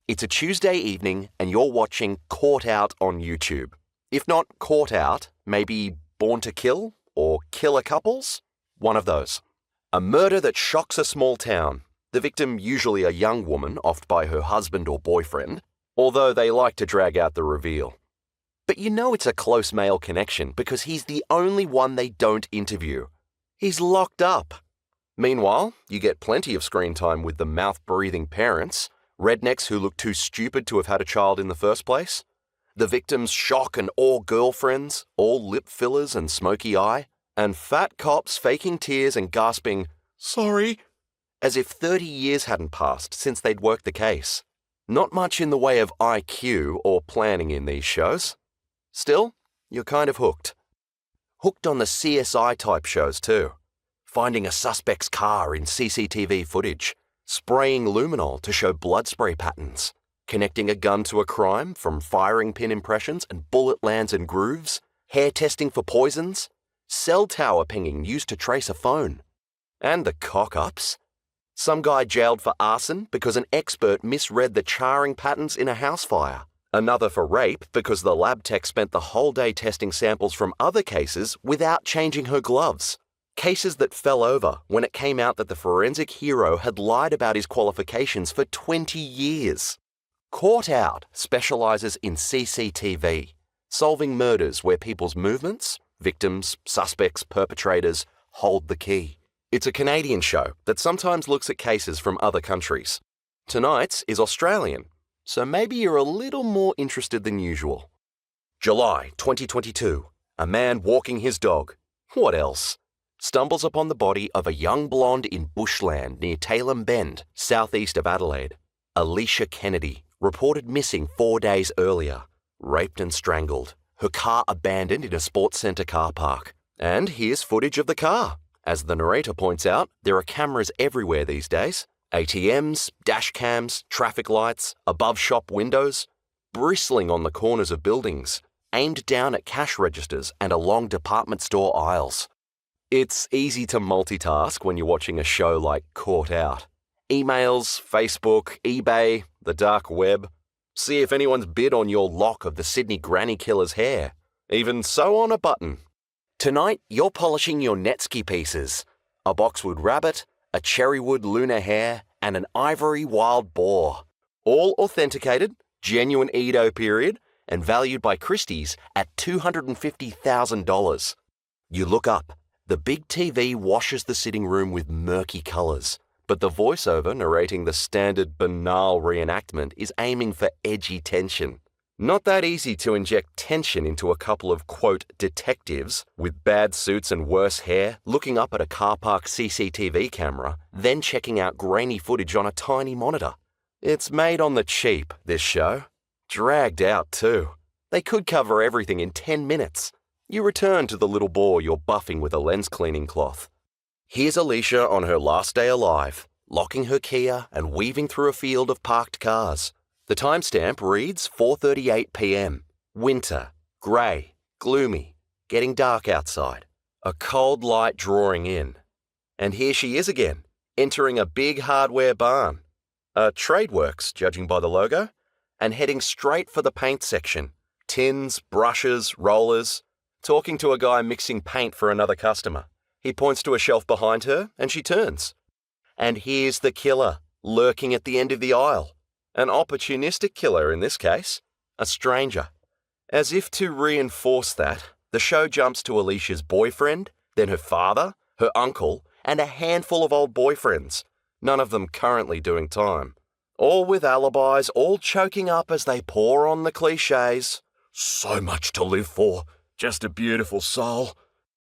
It's a Tuesday evening and you're watching Caught Out on YouTube. If not Caught Out, maybe Born to Kill or Killer Couples? One of those. A murder that shocks a small town. The victim usually a young woman, oft by her husband or boyfriend, although they like to drag out the reveal. But you know it's a close male connection because he's the only one they don't interview. He's locked up. Meanwhile, you get plenty of screen time with the mouth-breathing parents, rednecks who look too stupid to have had a child in the first place, the victim's shock and awe girlfriends, all lip fillers and smoky eye, and fat cops faking tears and gasping, "Sorry," as if 30 years hadn't passed since they'd worked the case. Not much in the way of IQ or planning in these shows. Still, you're kind of hooked. Hooked on the CSI-type shows too. Finding a suspect's car in CCTV footage, spraying luminol to show blood spray patterns, connecting a gun to a crime from firing pin impressions and bullet lands and grooves, hair testing for poisons, cell tower pinging used to trace a phone. And the cock-ups. Some guy jailed for arson because an expert misread the charring patterns in a house fire. Another for rape because the lab tech spent the whole day testing samples from other cases without changing her gloves. Cases that fell over when it came out that the forensic hero had lied about his qualifications for 20 years. Caught Out specialises in CCTV, solving murders where people's movements, victims, suspects, perpetrators, hold the key. It's a Canadian show that sometimes looks at cases from other countries. Tonight's is Australian, so maybe you're a little more interested than usual. July 2022. A man walking his dog. What else? Stumbles upon the body of a young blonde in bushland near Tailem Bend, southeast of Adelaide. Alicia Kennedy, reported missing 4 days earlier. Raped and strangled. Her car abandoned in a sports centre car park. And here's footage of the car. As the narrator points out, there are cameras everywhere these days. ATMs, dash cams, traffic lights, above shop windows, bristling on the corners of buildings, aimed down at cash registers and along department store aisles. It's easy to multitask when you're watching a show like Caught Out. Emails, Facebook, eBay, the dark web. See if anyone's bid on your lock of the Sydney granny killer's hair. Even sew on a button. Tonight, you're polishing your Netsky pieces. A boxwood rabbit, a cherrywood lunar hare, and an ivory wild boar. All authenticated, genuine Edo period, and valued by Christie's at $250,000. You look up. The big TV washes the sitting room with murky colours, but the voiceover narrating the standard banal reenactment is aiming for edgy tension. Not that easy to inject tension into a couple of, quote, detectives with bad suits and worse hair looking up at a car park CCTV camera, then checking out grainy footage on a tiny monitor. It's made on the cheap, this show. Dragged out, too. They could cover everything in 10 minutes. You return to the little boar you're buffing with a lens cleaning cloth. Here's Alicia on her last day alive, locking her Kia and weaving through a field of parked cars. The timestamp reads 4:38 p.m. Winter, grey, gloomy, getting dark outside. A cold light drawing in. And here she is again, entering a big hardware barn. A Tradeworks, judging by the logo, and heading straight for the paint section. Tins, brushes, rollers. Talking to a guy mixing paint for another customer. He points to a shelf behind her, and she turns. And here's the killer, lurking at the end of the aisle. An opportunistic killer in this case. A stranger. As if to reinforce that, the show jumps to Alicia's boyfriend, then her father, her uncle, and a handful of old boyfriends. None of them currently doing time. All with alibis, all choking up as they pour on the cliches. So much to live for. Just a beautiful soul.